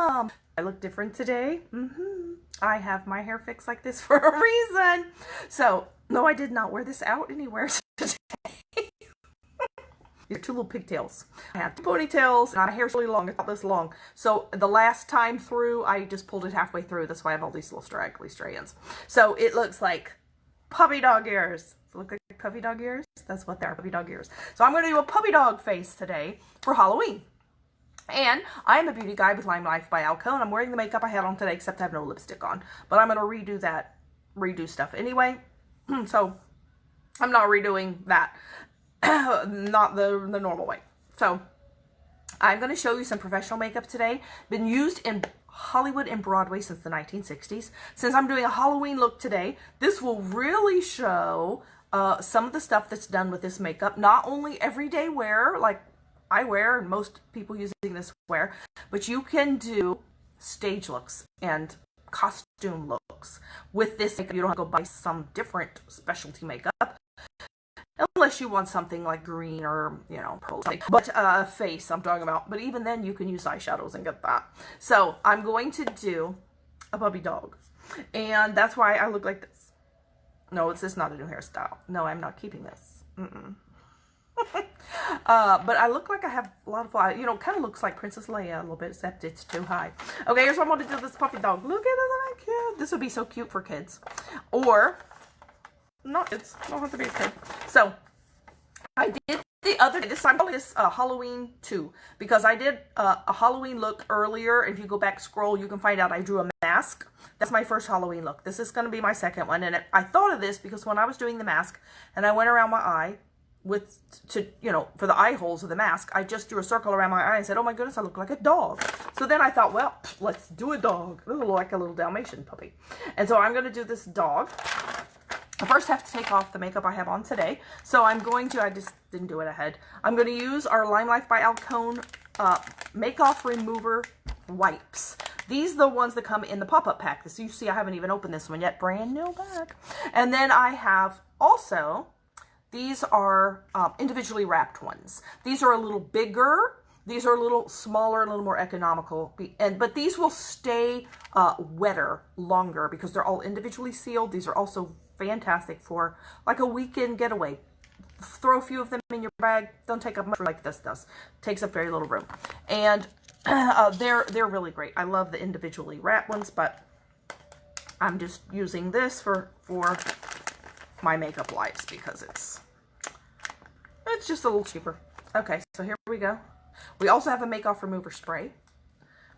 I look different today. I have my hair fixed like this for a reason. So, no, I did not wear this out anywhere today. These are two little pigtails. I have two ponytails, and my hair's really long. It's not this long. So the last time through, I just pulled it halfway through. That's why I have all these little straggly strands. So it looks like puppy dog ears. Does it look like puppy dog ears? That's what they are, puppy dog ears. So I'm going to do a puppy dog face today for Halloween. And I'm a beauty guide with Lime Life by Alcone. I'm wearing the makeup I had on today, except I have no lipstick on. But I'm going to redo stuff anyway. So I'm not redoing that. Not the normal way. So I'm going to show you some professional makeup today. Been used in Hollywood and Broadway since the 1960s. Since I'm doing a Halloween look today, this will really show some of the stuff that's done with this makeup. Not only everyday wear, like I wear and most people using this wear, but you can do stage looks and costume looks with this makeup. You don't have to go buy some different specialty makeup. Unless you want something like green or, you know, pearl. But face I'm talking about. But even then you can use eyeshadows and get that. So I'm going to do a puppy dog. And that's why I look like this. No, this is not a new hairstyle. No, I'm not keeping this. But I look like I have a lot of, you know, kind of looks like Princess Leia a little bit, except it's too high. Okay, here's what I'm going to do this puppy dog. Look at it, isn't that cute? This would be so cute for kids. Or not kids. Don't have to be a kid. So I did the other day. This I'm calling this Halloween 2 because I did a Halloween look earlier. If you go back scroll, you can find out I drew a mask. That's my first Halloween look. This is going to be my second one, and I thought of this because when I was doing the mask and I went around my eye you know, for the eye holes of the mask, I just drew a circle around my eye and said, oh my goodness, I look like a dog. So then I thought, well, let's do a dog. This will look like a little Dalmatian puppy. And so I'm going to do this dog. I first have to take off the makeup I have on today. So I'm going to, I just didn't do it ahead. I'm going to use our Lime Life by Alcone Make-Off Remover Wipes. These are the ones that come in the pop-up pack. So you see I haven't even opened this one yet. Brand new bag. And then I have also, these are individually wrapped ones. These are a little bigger. These are a little smaller, a little more economical. But these will stay wetter longer because they're all individually sealed. These are also fantastic for like a weekend getaway. Throw a few of them in your bag. Don't take up much room like this does. Takes up very little room. And they're really great. I love the individually wrapped ones, but I'm just using this for my makeup wipes because it's just a little cheaper. Okay, so here we go. We also have a make-off remover spray,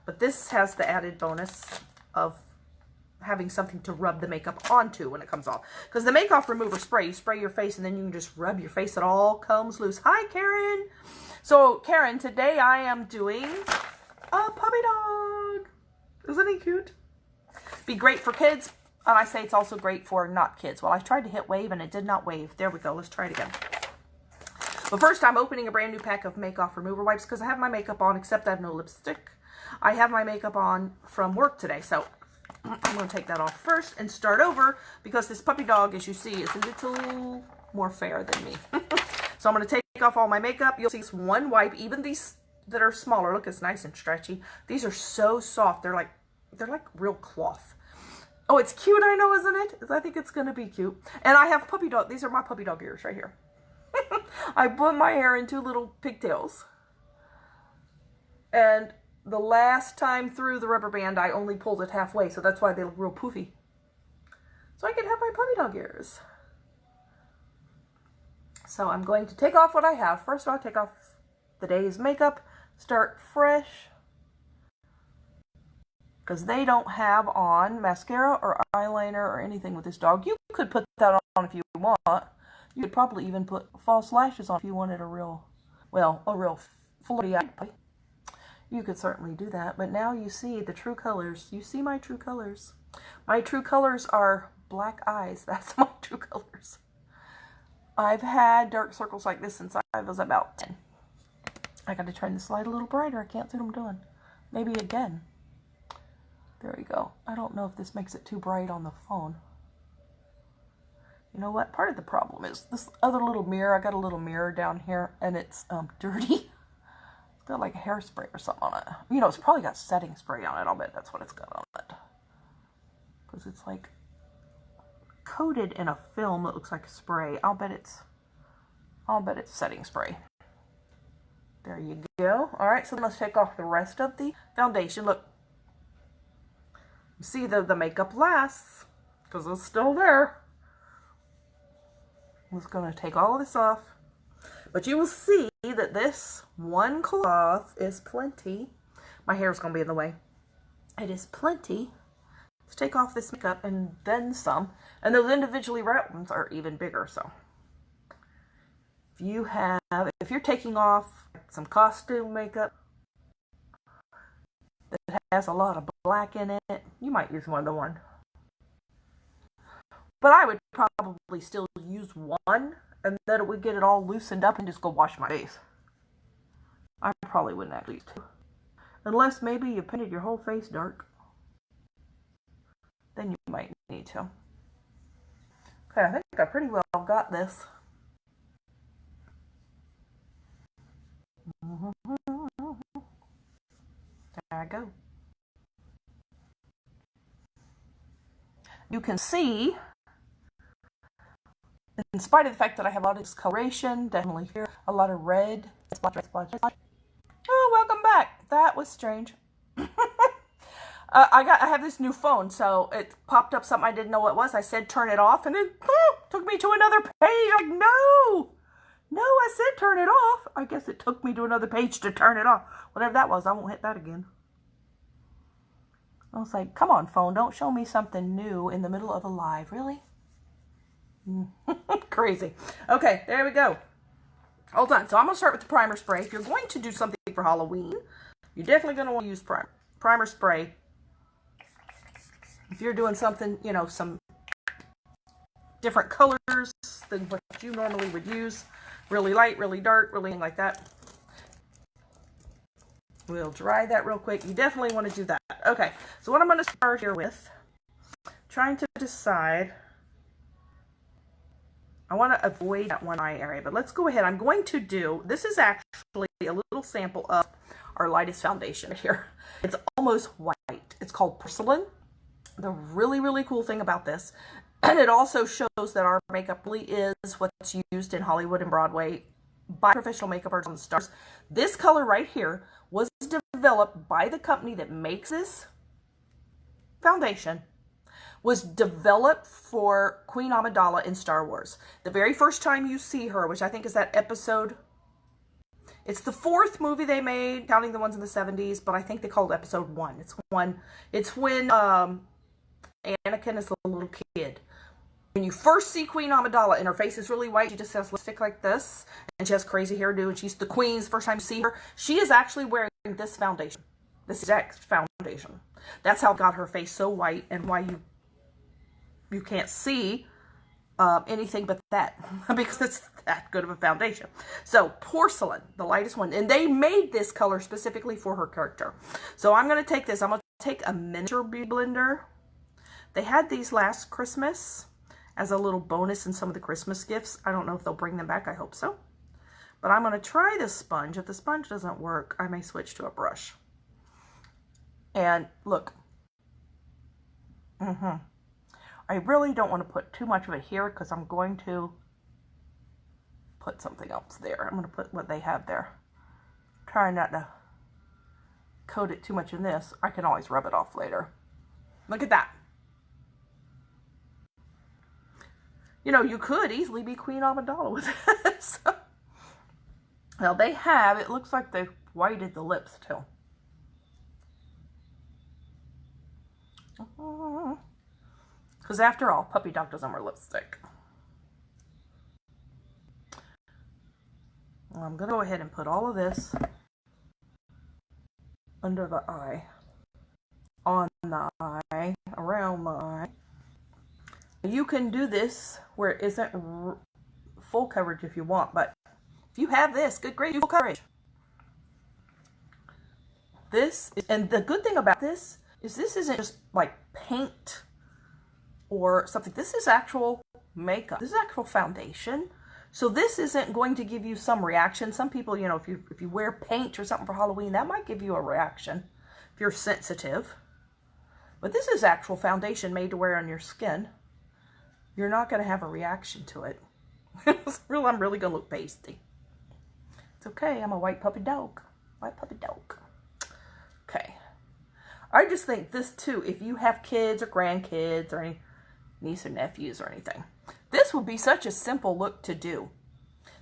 but this has the added bonus of having something to rub the makeup onto when it comes off. Because the make-off remover spray, you spray your face and then you can just rub your face. It all comes loose. Hi, Karen. So, Karen, today I am doing a puppy dog. Isn't he cute? Be great for kids. And I say it's also great for not kids. Well, I tried to hit wave and it did not wave. There we go. Let's try it again. But first, I'm opening a brand new pack of make-off remover wipes because I have my makeup on, except I have no lipstick. I have my makeup on from work today, so I'm going to take that off first and start over because this puppy dog, as you see, is a little more fair than me. So I'm going to take off all my makeup. You'll see this one wipe, even these that are smaller. Look, it's nice and stretchy. These are so soft. They're like real cloth. Oh, it's cute, I know, isn't it? I think it's going to be cute. And I have puppy dog. These are my puppy dog ears right here. I put my hair into little pigtails. And the last time through the rubber band, I only pulled it halfway, so that's why they look real poofy. So I can have my puppy dog ears. So I'm going to take off what I have. First of all, take off the day's makeup, start fresh, because they don't have on mascara or eyeliner or anything with this dog. You could put that on if you want. You could probably even put false lashes on if you wanted a real flirty eye. You could certainly do that, but now you see the true colors. You see my true colors. My true colors are black eyes. That's my true colors. I've had dark circles like this since I was about 10. I got to turn this light a little brighter. I can't see what I'm doing. Maybe again. There we go. I don't know if this makes it too bright on the phone. You know what? Part of the problem is this other little mirror. I got a little mirror down here, and it's dirty. It's got like a hairspray or something on it. You know, it's probably got setting spray on it. I'll bet that's what it's got on it. Because it's like coated in a film that looks like a spray. I'll bet it's setting spray. There you go. All right, so let's take off the rest of the foundation. Look, you see the makeup lasts because it's still there. I'm just going to take all of this off. But you will see that this one cloth is plenty. My hair is going to be in the way. It is plenty to take off this makeup and then some. And those individually wrapped ones are even bigger. So if you're taking off some costume makeup that has a lot of black in it, you might use more than one. But I would probably still use one, and then it would get it all loosened up and just go wash my face. I probably wouldn't actually use two. Unless maybe you painted your whole face dark. Then you might need to. Okay, I think I pretty well got this. There I go. You can see, in spite of the fact that I have a lot of discoloration, definitely here, a lot of red. Oh, welcome back. That was strange. I have this new phone, so it popped up something I didn't know what it was. I said turn it off, and it took me to another page. Like, no, I said turn it off. I guess it took me to another page to turn it off. Whatever that was, I won't hit that again. I was like, come on, phone, don't show me something new in the middle of a live. Really? Crazy. Okay, there we go. Hold on. So I'm going to start with the primer spray. If you're going to do something for Halloween, you're definitely going to want to use primer spray. If you're doing something, you know, some different colors than what you normally would use, really light, really dark, really like that. We'll dry that real quick. You definitely want to do that. Okay, so what I'm going to start here with, trying to decide, I want to avoid that one eye area, but let's go ahead. I'm going to do, this is actually a little sample of our lightest foundation right here. It's almost white. It's called Porcelain. The really, really cool thing about this, and it also shows that our makeup really is what's used in Hollywood and Broadway by professional makeup artists and stars. This color right here was developed by the company that makes this foundation, was developed for Queen Amidala in Star Wars. The very first time you see her, which I think is that episode, it's the 4th movie they made, counting the ones in the 70s, but I think they called it episode 1. It's when Anakin is a little kid. When you first see Queen Amidala and her face is really white, she just has lipstick like this, and she has crazy hairdo, and she's the queen's first time you see her. She is actually wearing this foundation, this exact foundation. That's how it got her face so white, and why you can't see anything but that, because it's that good of a foundation. So Porcelain, the lightest one, and they made this color specifically for her character. So I'm going to take this. I'm going to take a miniature beauty blender. They had these last Christmas as a little bonus in some of the Christmas gifts. I don't know if they'll bring them back. I hope so. But I'm going to try this sponge. If the sponge doesn't work, I may switch to a brush. And look. I really don't want to put too much of it here because I'm going to put something else there. I'm going to put what they have there. Try not to coat it too much in this. I can always rub it off later. Look at that. You know, you could easily be Queen Amidala with this. Well, they have, it looks like they've whited the lips too. Because after all, puppy dog doesn't wear lipstick. Well, I'm going to go ahead and put all of this under the eye, on the eye, around the eye. You can do this where it isn't full coverage if you want, but if you have this, good, great, full coverage. And the good thing about this is this isn't just like paint or something. This is actual makeup. This is actual foundation. So this isn't going to give you some reaction. Some people, you know, if you wear paint or something for Halloween, that might give you a reaction if you're sensitive. But this is actual foundation made to wear on your skin. You're not going to have a reaction to it. I'm really going to look pasty. It's okay. I'm a white puppy dog. White puppy dog. Okay. I just think this too, if you have kids or grandkids or any niece or nephews or anything, this would be such a simple look to do.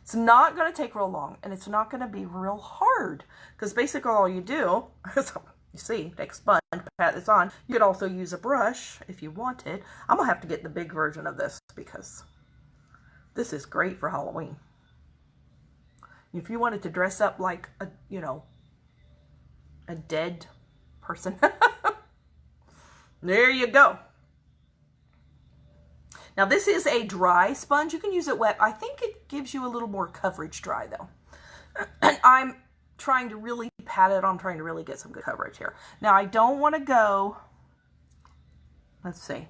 It's not going to take real long, and it's not going to be real hard, because basically all you do is, you see, take a sponge, pat this on. You could also use a brush if you wanted. I'm going to have to get the big version of this, because this is great for Halloween. If you wanted to dress up like a, you know, a dead person, there you go. Now this is a dry sponge. You can use it wet. I think it gives you a little more coverage dry though. And I'm trying to really pat it on, trying to really get some good coverage here. Now I don't want to go, let's see.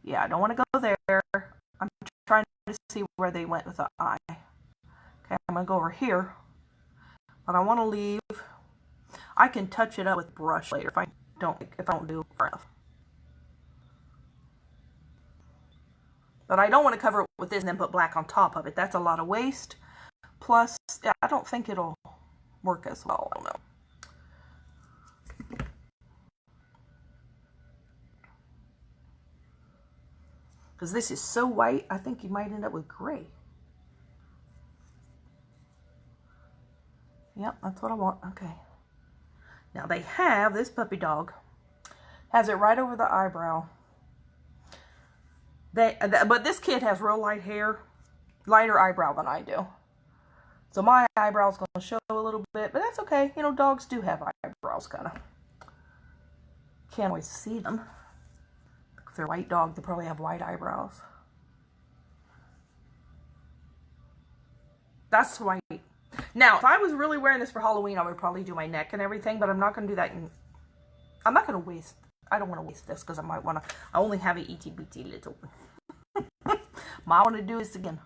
Yeah, I don't want to go there. I'm trying to see where they went with the eye. Okay, I'm going to go over here. But I want to leave. I can touch it up with brush later if I don't do it far enough. But I don't want to cover it with this and then put black on top of it. That's a lot of waste. Plus, yeah, I don't think it'll work as well. I don't know. Because this is so white, I think you might end up with gray. Yep, that's what I want. Okay. Now they have, this puppy dog has it right over the eyebrow. But this kid has real light hair, lighter eyebrow than I do. So my eyebrow's going to show a little bit, but that's okay. You know, dogs do have eyebrows, kind of. Can't always see them. If they're a white dog, they probably have white eyebrows. That's white. Now, if I was really wearing this for Halloween, I would probably do my neck and everything, but I'm not going to do that. I'm not going to waste, I don't want to waste this because I might want to, I only have an itty bitty little one. Might want to do this again.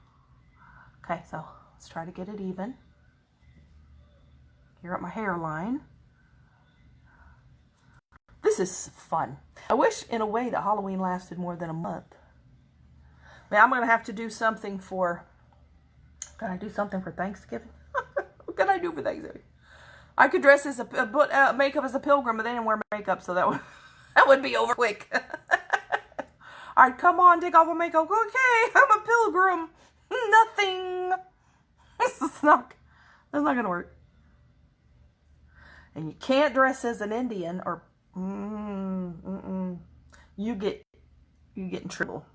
Okay, so let's try to get it even. Here at my hairline. This is fun. I wish in a way that Halloween lasted more than a month. Now I'm going to have to do something for, can I do something for Thanksgiving? What can I do for Thanksgiving? I could dress as put makeup as a pilgrim, but they didn't wear makeup, so that would be over quick. All right, come on, take off my makeup. Okay, I'm a pilgrim. Nothing. That's not gonna work. And you can't dress as an Indian, or you get in trouble.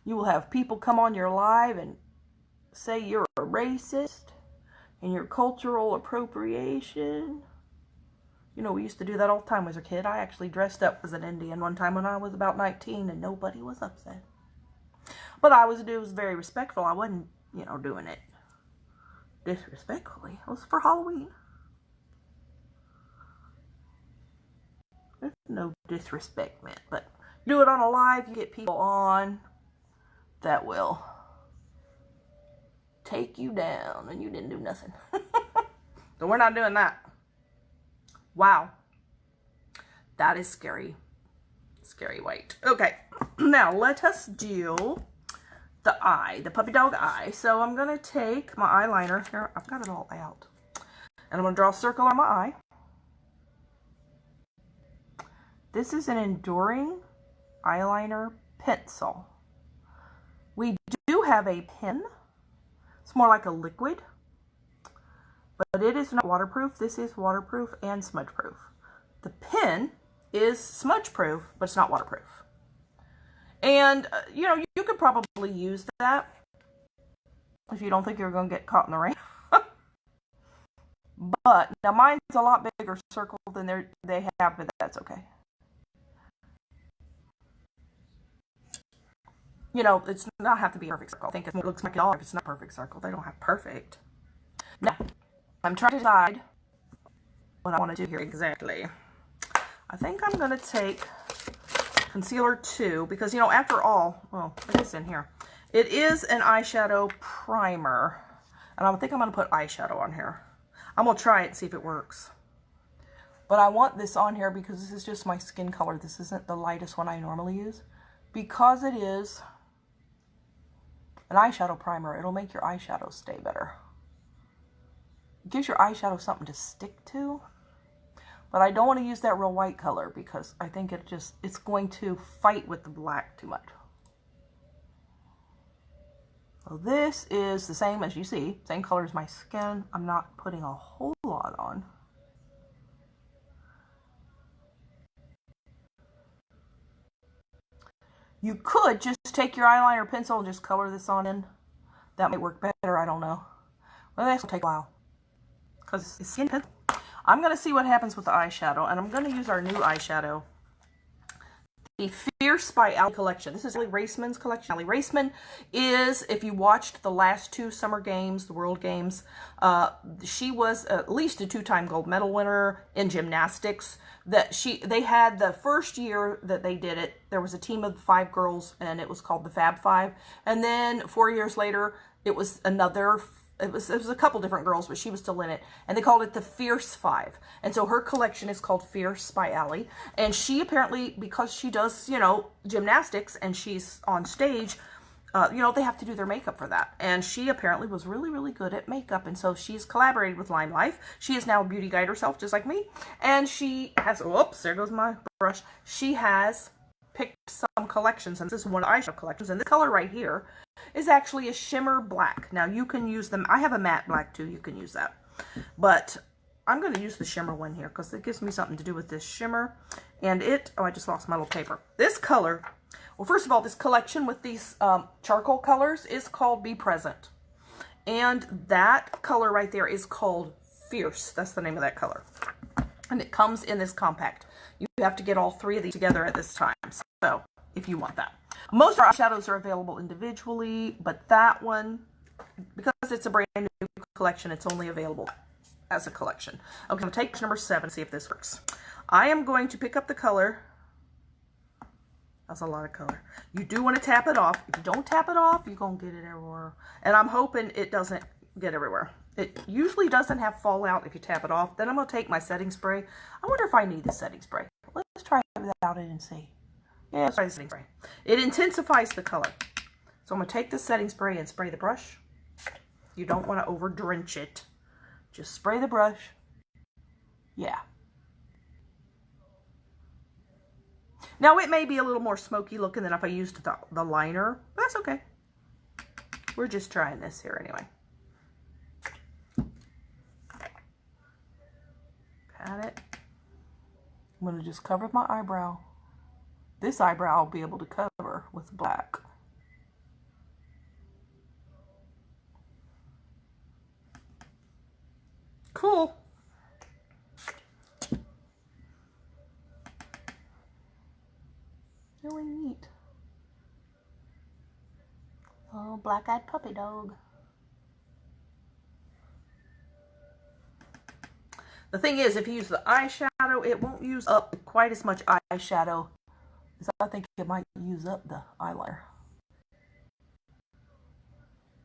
You will have people come on your live and say you're a racist and you're cultural appropriation. You know, we used to do that all the time as a kid. I actually dressed up as an Indian one time when I was about 19 and nobody was upset. But it was very respectful. I wasn't, you know, doing it disrespectfully. It was for Halloween. There's no disrespect meant, but do it on a live, you get people on that will take you down and you didn't do nothing. So we're not doing that. Wow. That is scary. Scary white. Okay. Now let us do the eye, the puppy dog eye. So I'm going to take my eyeliner here. I've got it all out. And I'm going to draw a circle on my eye. This is an Enduring eyeliner pencil. We do have a pen. It's more like a liquid. But it is not waterproof. This is waterproof and smudge proof. The pen is smudge proof, but it's not waterproof. And, you know, you could probably use that if you don't think you're going to get caught in the rain. But, now mine's a lot bigger circle than they have, but that's okay. You know, it's not have to be a perfect circle. I think it looks like it all if it's not a perfect circle. They don't have perfect. Now, I'm trying to decide what I want to do here exactly. I think I'm going to take concealer 2 because, you know, after all, well, it is in here. It is an eyeshadow primer. And I think I'm going to put eyeshadow on here. I'm going to try it and see if it works. But I want this on here because this is just my skin color. This isn't the lightest one I normally use. Because it is an eyeshadow primer, it'll make your eyeshadow stay better. It gives your eyeshadow something to stick to. But I don't want to use that real white color because I think it's going to fight with the black too much. So this is the same as you see, same color as my skin. I'm not putting a whole lot on. You could just take your eyeliner pencil and just color this on in. That might work better, I don't know. Well, that's going to take a while because it's skin pencil. I'm going to see what happens with the eyeshadow, and I'm going to use our new eyeshadow. The Fierce by Ali collection. This is Ali Raceman's collection. Ali Raceman is, if you watched the last 2 summer games, the World Games, she was at least a 2-time gold medal winner in gymnastics. They had the first year that they did it, there was a team of 5 girls, and it was called the Fab Five. And then 4 years later, it was another. It was a couple different girls, but she was still in it. And they called it the Fierce Five. And so her collection is called Fierce by Ali. And she apparently, because she does, you know, gymnastics and she's on stage, you know, they have to do their makeup for that. And she apparently was really, really good at makeup. And so she's collaborated with Lime Life. She is now a beauty guide herself, just like me. And she has, whoops, there goes my brush. She has picked some collections, and this is one of the eyeshadow collections. And this color right here is actually a shimmer black. Now you can use them. I have a matte black too. You can use that. But I'm going to use the shimmer one here because it gives me something to do with this shimmer. And oh, I just lost my little paper. This color, well, first of all, this collection with these charcoal colors is called Be Present. And that color right there is called Fierce. That's the name of that color. And it comes in this compact. You have to get all 3 of these together at this time. So, if you want that. Most of our eyeshadows are available individually, but that one, because it's a brand new collection, it's only available as a collection. Okay, I'm going to take number 7 and see if this works. I am going to pick up the color. That's a lot of color. You do want to tap it off. If you don't tap it off, you're going to get it everywhere. And I'm hoping it doesn't get everywhere. It usually doesn't have fallout if you tap it off. Then I'm going to take my setting spray. I wonder if I need the setting spray. Let's try it without it and see. Yeah, let's try the setting spray. It intensifies the color. So I'm going to take the setting spray and spray the brush. You don't want to over drench it. Just spray the brush. Yeah. Now it may be a little more smoky looking than if I used the liner. But that's okay. We're just trying this here anyway. Pat it. I'm going to just cover my eyebrow. This eyebrow I'll be able to cover with black. Cool. Really neat. Oh, black-eyed puppy dog. The thing is, if you use the eyeshadow, it won't use up quite as much eyeshadow as I think it might use up the eyeliner.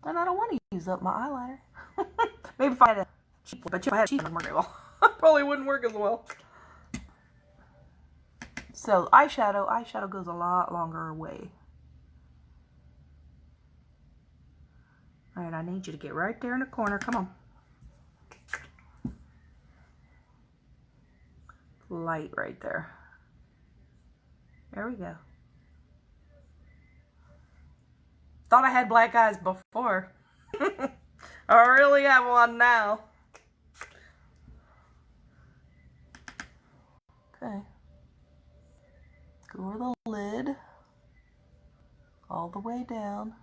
And I don't want to use up my eyeliner. Maybe if I had a cheap one, but if I had a cheap one, it wouldn't work very well. Probably wouldn't work as well. So eyeshadow goes a lot longer way. Alright, I need you to get right there in the corner. Come on. Light right there. There we go. Thought I had black eyes before. I really have one now. Okay. Go over the lid. All the way down.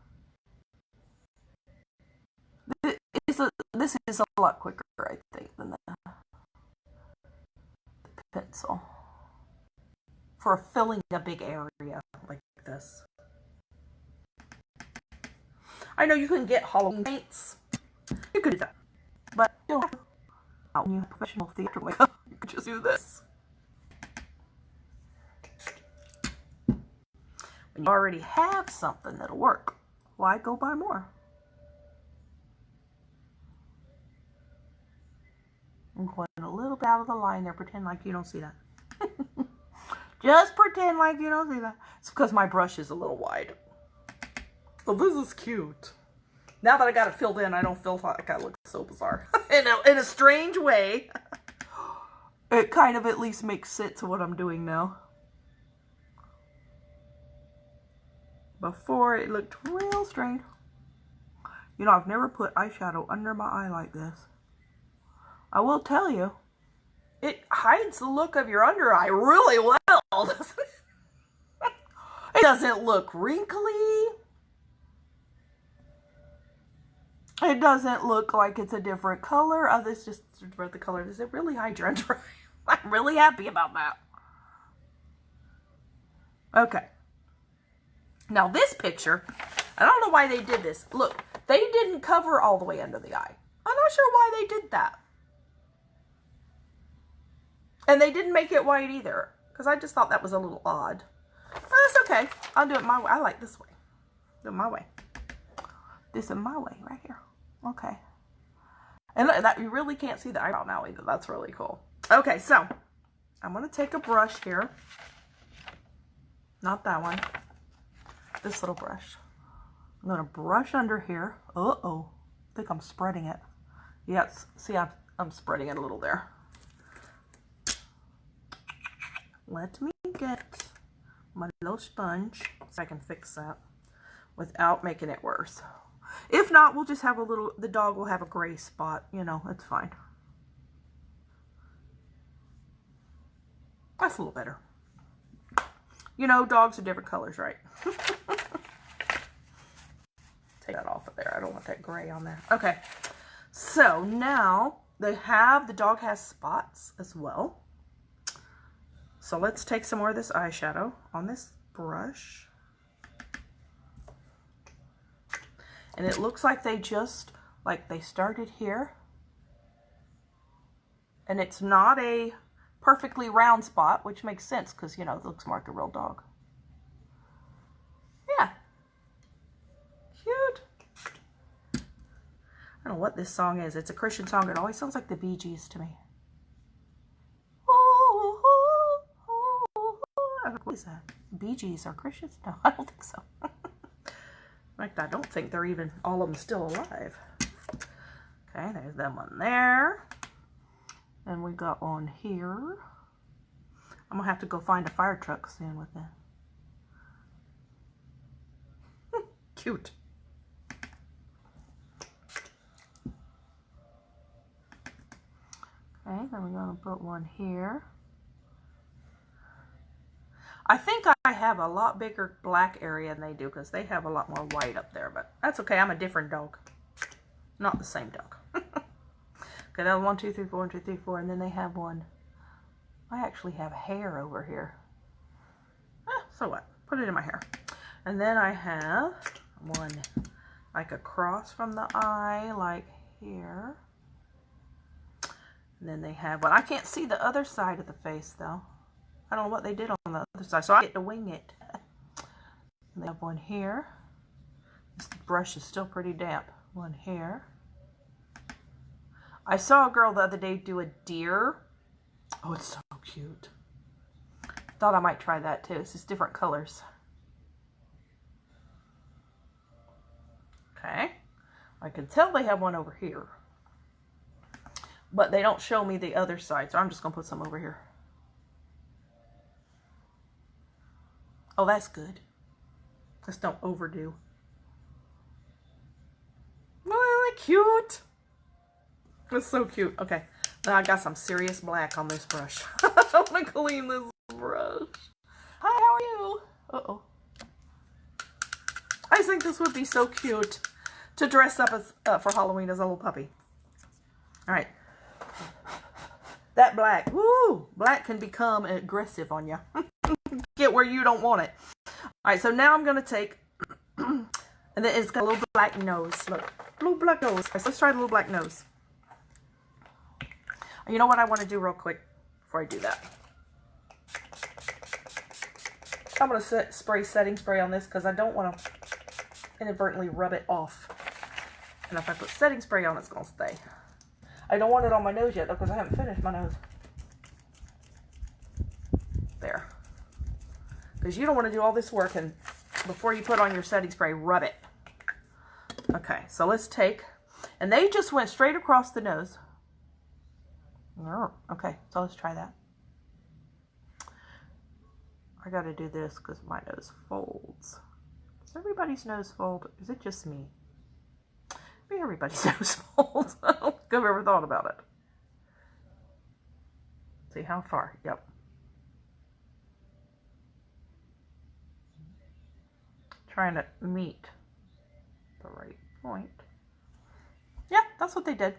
This is a lot quicker, I think, than the pencil. For filling a big area like this. I know you can get Halloween paints. You could do that. But you don't have to. When you have professional theater makeup, you could just do this. When you already have something that'll work. why go buy more? I'm going a little bit out of the line there. Pretend like you don't see that. Just pretend like you don't see that. It's because my brush is a little wide. So this is cute. Now that I got it filled in, I don't feel like I look so bizarre. in a strange way. It kind of at least makes sense of what I'm doing now. Before, it looked real strange. You know, I've never put eyeshadow under my eye like this. I will tell you, it hides the look of your under eye really well, doesn't it? It doesn't look wrinkly. It doesn't look like it's a different color. Oh, this just about the color. Does it really hide your under eye? I'm really happy about that. Okay. Now this picture, I don't know why they did this. Look, they didn't cover all the way under the eye. I'm not sure why they did that. And they didn't make it white either, because I just thought that was a little odd. But that's okay. I'll do it my way. I like this way. Do it my way. This is my way right here. Okay. And look, that you really can't see the eyebrow now either. That's really cool. Okay, so I'm going to take a brush here. Not that one. This little brush. I'm going to brush under here. Uh-oh. I think I'm spreading it. Yes. See, I'm spreading it a little there. Let me get my little sponge so I can fix that without making it worse. If not, we'll just have a little, the dog will have a gray spot. You know, it's fine. That's a little better. You know, dogs are different colors, right? Take that off of there. I don't want that gray on there. Okay. So now the dog has spots as well. So let's take some more of this eyeshadow on this brush. And it looks like they started here. And it's not a perfectly round spot, which makes sense because, you know, it looks more like a real dog. Yeah. Cute. I don't know what this song is. It's a Christian song. It always sounds like the Bee Gees to me. What is that? Bee Gees are Christians? No, I don't think so. In fact, I don't think they're even, all of them still alive. Okay, there's that one there. And we got one here. I'm going to have to go find a fire truck soon with that. Cute. Okay, then we're going to put one here. I think I have a lot bigger black area than they do because they have a lot more white up there, but that's okay. I'm a different dog. Not the same dog. Okay, that's 1, 2, 3, 4, 1, 2, 3, 4, and then they have one. I actually have hair over here. So what? Put it in my hair. And then I have one like across from the eye, like here. And then they have one. I can't see the other side of the face though. I don't know what they did on the other side, so I get to wing it. And they have one here. This brush is still pretty damp. One here. I saw a girl the other day do a deer. Oh, it's so cute. Thought I might try that too. It's just different colors. Okay. I can tell they have one over here. But they don't show me the other side, so I'm just going to put some over here. Oh, that's good. Just don't overdo. Oh, isn't that cute? It's so cute. Okay, now I got some serious black on this brush. I want to clean this brush. Hi, how are you? Uh-oh. I think this would be so cute to dress up as for Halloween as a little puppy. All right. That black, woo! Black can become aggressive on you. Get where you don't want it. All right, so now I'm gonna take, and then it's got a little black nose. Look, little black nose. Right, so let's try the little black nose. You know what I want to do real quick before I do that? I'm gonna spray setting spray on this because I don't want to inadvertently rub it off. And if I put setting spray on, it's going to stay. I don't want it on my nose yet, though, because I haven't finished my nose. There. Because you don't want to do all this work and before you put on your setting spray, rub it. Okay, so let's take, and they just went straight across the nose. Okay, so let's try that. I got to do this because my nose folds. Does everybody's nose fold? Is it just me? Maybe everybody's nose folds. I don't think I've ever thought about it. See how far? Yep. Trying to meet the right point. Yeah, that's what they did.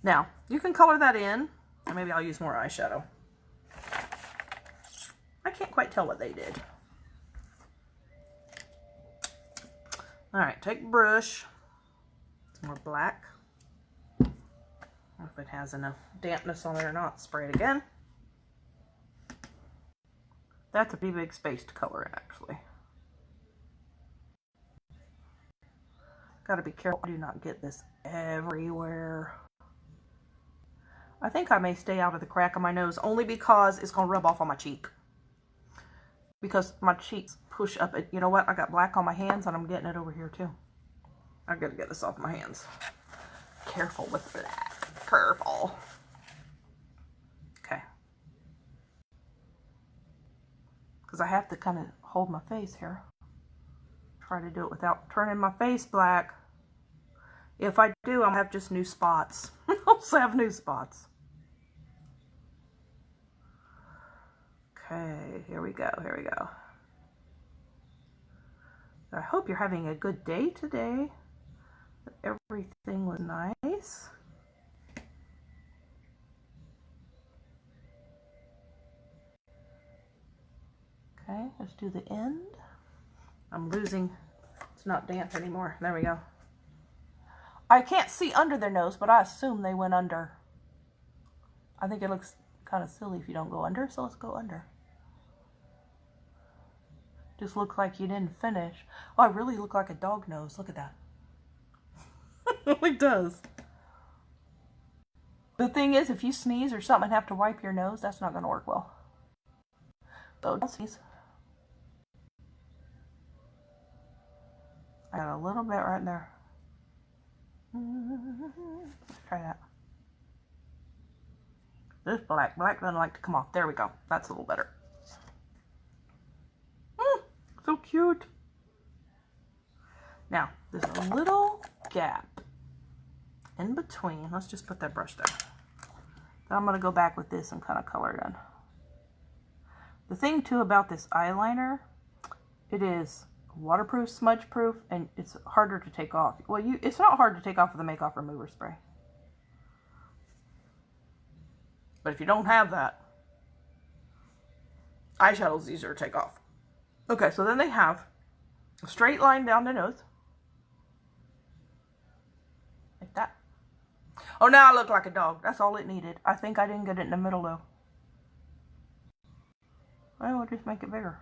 Now, you can color that in, and maybe I'll use more eyeshadow. I can't quite tell what they did. All right, take brush, some more black. I don't know if it has enough dampness on it or not. Spray it again. That's a pretty big space to color in, actually. Got to be careful I do not get this everywhere. I think I may stay out of the crack of my nose only because it's going to rub off on my cheek. Because my cheeks push up. You know what? I got black on my hands and I'm getting it over here too. I got to get this off my hands. Careful with black. Careful. Okay. Because I have to kind of hold my face here. Try to do it without turning my face black. If I do, I'll have just new spots. I'll just have new spots. Okay, here we go, here we go. I hope you're having a good day today. Everything was nice. Okay, let's do the end. I'm losing, it's not damp anymore. There we go. I can't see under their nose, but I assume they went under. I think it looks kind of silly if you don't go under, so let's go under. Just looks like you didn't finish. Oh, I really look like a dog nose. Look at that. It really does. The thing is, if you sneeze or something and have to wipe your nose, that's not going to work well. So don't sneeze. I got a little bit right there. Let's try that. This black doesn't like to come off. There we go. That's a little better. So cute. Now, there's a little gap in between. Let's just put that brush there. Then I'm going to go back with this and kind of color it in. The thing too about this eyeliner, it is waterproof, smudge proof, and it's harder to take off. Well, it's not hard to take off with the makeup remover spray. But if you don't have that, eyeshadow's easier to take off. Okay, so then they have a straight line down the nose. Like that. Oh, now I look like a dog. That's all it needed. I think I didn't get it in the middle though. Well, we'll just make it bigger.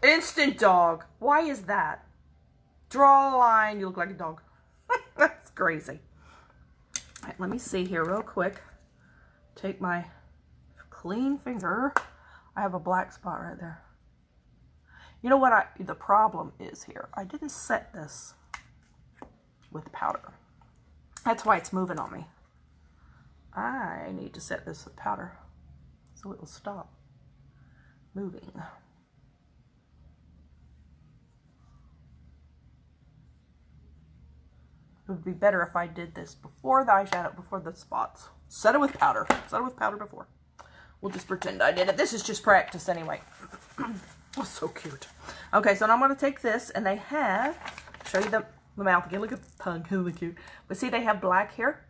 Instant dog. Why is that? Draw a line. You look like a dog. That's crazy. All right, let me see here real quick. Take my clean finger. I have a black spot right there. You know what the problem is here? I didn't set this with powder. That's why it's moving on me. I need to set this with powder so it will stop moving. It would be better if I did this before the eyeshadow, before the spots. Set it with powder. Set it with powder before. We'll just pretend I did it. This is just practice anyway. Oh, so cute. Okay, so now I'm going to take this, and they have, show you the mouth again. Look at the tongue, really cute. But see, they have black here.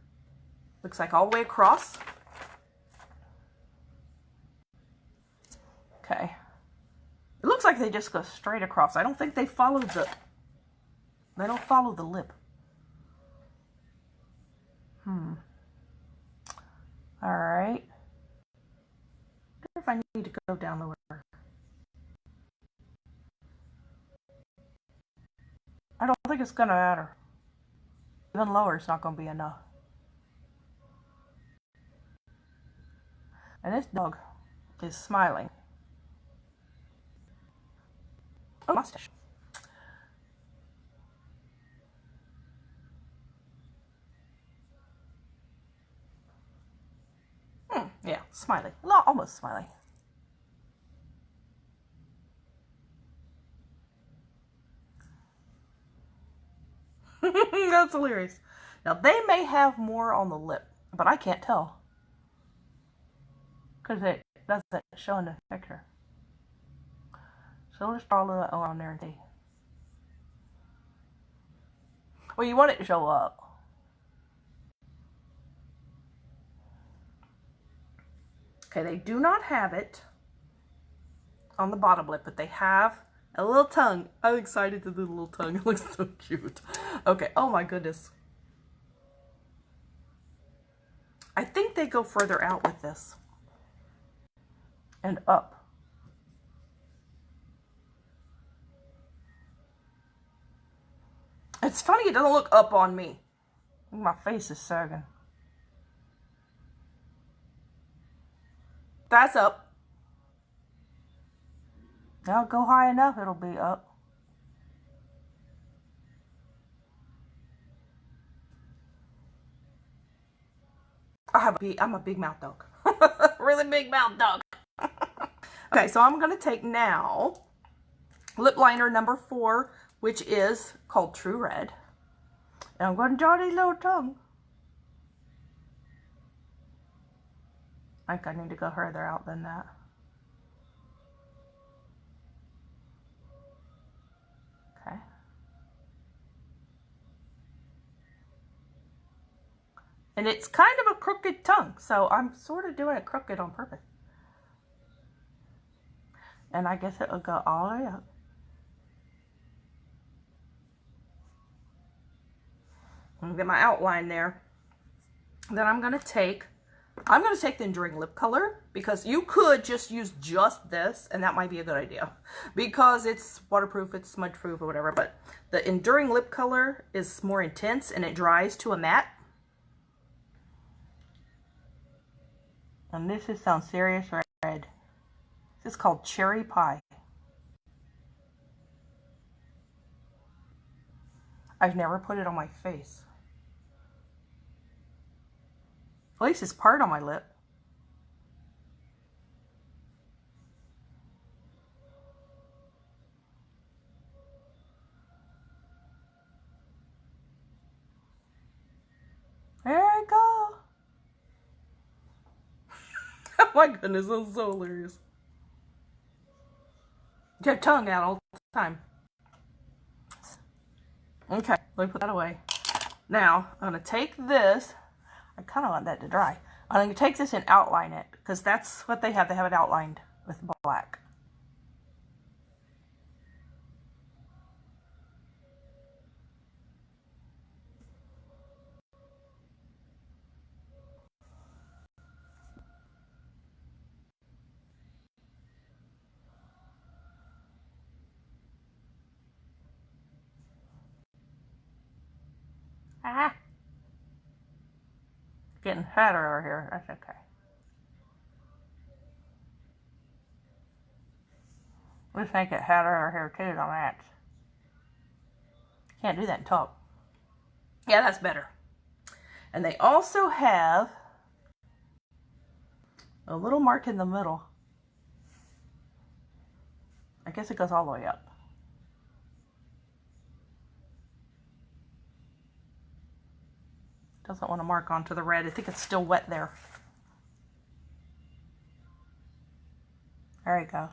Looks like all the way across. Okay. It looks like they just go straight across. I don't think they follow the, they don't follow the lip. All right. I wonder if I need to go down lower. I don't think it's gonna matter. Even lower is not gonna be enough. And this dog is smiling. Oh, mustache. Yeah, smiling. Almost smiling. That's hilarious. Now, they may have more on the lip, but I can't tell. Because it doesn't show in the picture. So let's draw a little on there and see. Well, you want it to show up. Okay, they do not have it on the bottom lip, but they have a little tongue. I'm excited to do the little tongue. It looks so cute. Okay, oh my goodness. I think they go further out with this. And up. It's funny it doesn't look up on me. My face is sagging. That's up. Now go high enough, it'll be up. I'm a big mouth dog. Really big mouth dog. Okay, so I'm going to take now lip liner number 4, which is called True Red. And I'm going to draw this little tongue. I think I need to go further out than that. Okay. And it's kind of a crooked tongue, so I'm sort of doing it crooked on purpose. And I guess it'll go all the way up. I'm gonna get my outline there. Then I'm gonna take the Enduring Lip Color, because you could just use just this, and that might be a good idea. Because it's waterproof, it's smudge proof or whatever, but the Enduring Lip Color is more intense and it dries to a matte. And this is some serious red. This is called Cherry Pie. I've never put it on my face. At least it's part on my lip. There I go. Oh my goodness, that's so hilarious. You have tongue out all the time. Okay, let me put that away. Now, I'm going to take this. I kind of want that to dry. I'm going to take this and outline it, because that's what they have. They have it outlined with black. Ah! Getting fatter over here. That's okay. Let's make it fatter over here too on that. Can't do that in top. Yeah, that's better. And they also have a little mark in the middle. I guess it goes all the way up. Doesn't want to mark onto the red. I think it's still wet there. There you go.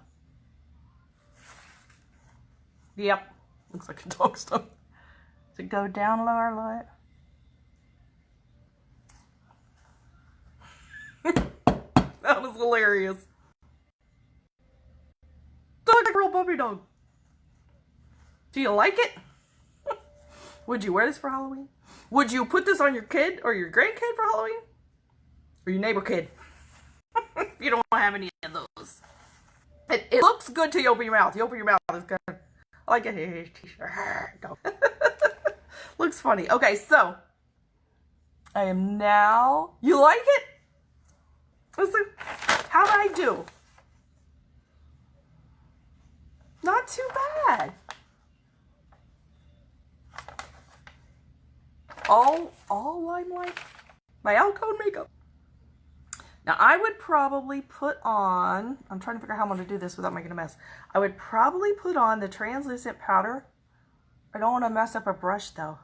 Yep. Looks like a dog stump. Does it go down lower, That was hilarious. Dog like a real puppy dog. Do you like it? Would you wear this for Halloween? Would you put this on your kid or your grandkid for Halloween? Or your neighbor kid? You don't have any of those. It looks good till you open your mouth. You open your mouth, it's good. like a t-shirt. Looks funny. Okay, so I am now. You like it? Listen, how did I do? Not too bad. All Limelight. My alcohol makeup. Now I would probably put on, I'm trying to figure out how I'm going to do this without making a mess. I would probably put on the translucent powder. I don't want to mess up a brush though.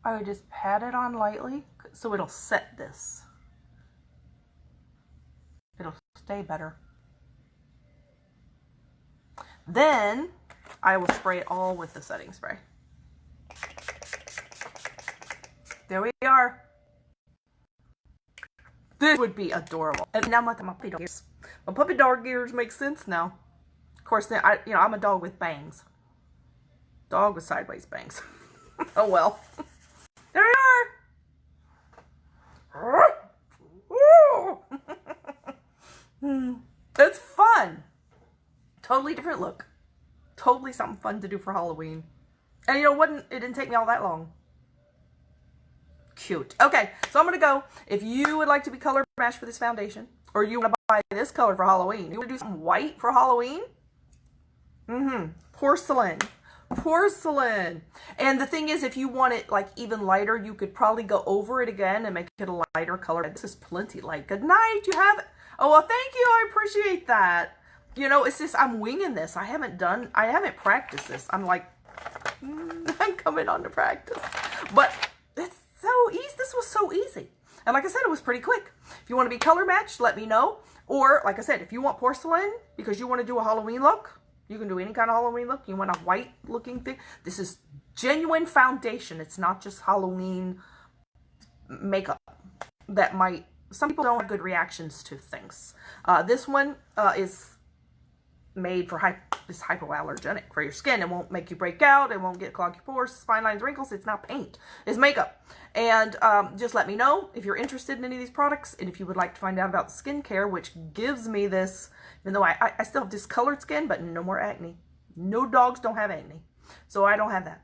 I would just pat it on lightly so it'll set this. It'll stay better. Then I will spray it all with the setting spray. There we are. This would be adorable. And now I'm like my puppy dog ears. My puppy dog ears make sense now. Of course, I'm a dog with bangs. Dog with sideways bangs. Oh well. There we are. It's fun. Totally different look. Totally something fun to do for Halloween. And you know, it didn't take me all that long. Cute. Okay, so I'm going to go. If you would like to be color matched for this foundation, or you want to buy this color for Halloween, you want to do something white for Halloween? Porcelain. Porcelain. And the thing is, if you want it like even lighter, you could probably go over it again and make it a lighter color. This is plenty light. Good night. You have it. Oh, well, thank you. I appreciate that. You know, it's just, I'm winging this. I haven't practiced this. I'm like, I'm coming on to practice. But it's so easy. This was so easy. And like I said, it was pretty quick. If you want to be color matched, let me know. Or, like I said, if you want porcelain because you want to do a Halloween look, you can do any kind of Halloween look. You want a white looking thing. This is genuine foundation. It's not just Halloween makeup that might, some people don't have good reactions to things. This one is made for it's hypoallergenic for your skin. It won't make you break out. It won't get clog your pores, fine lines, wrinkles. It's not paint. It's makeup. And just let me know if you're interested in any of these products, and if you would like to find out about skincare, which gives me this, even though I still have discolored skin, but no more acne. No dogs don't have acne, so I don't have that.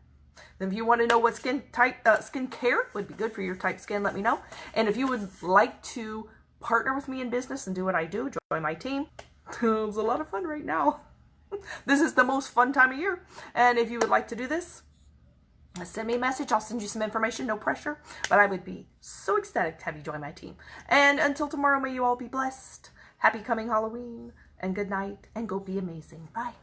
Then if you want to know what skincare would be good for your type skin, let me know. And if you would like to partner with me in business and do what I do, join my team. It's a lot of fun right now. This is the most fun time of year. And if you would like to do this, send me a message. I'll send you some information, no pressure. But I would be so ecstatic to have you join my team. And until tomorrow, may you all be blessed. Happy coming Halloween. And good night. And go be amazing. Bye.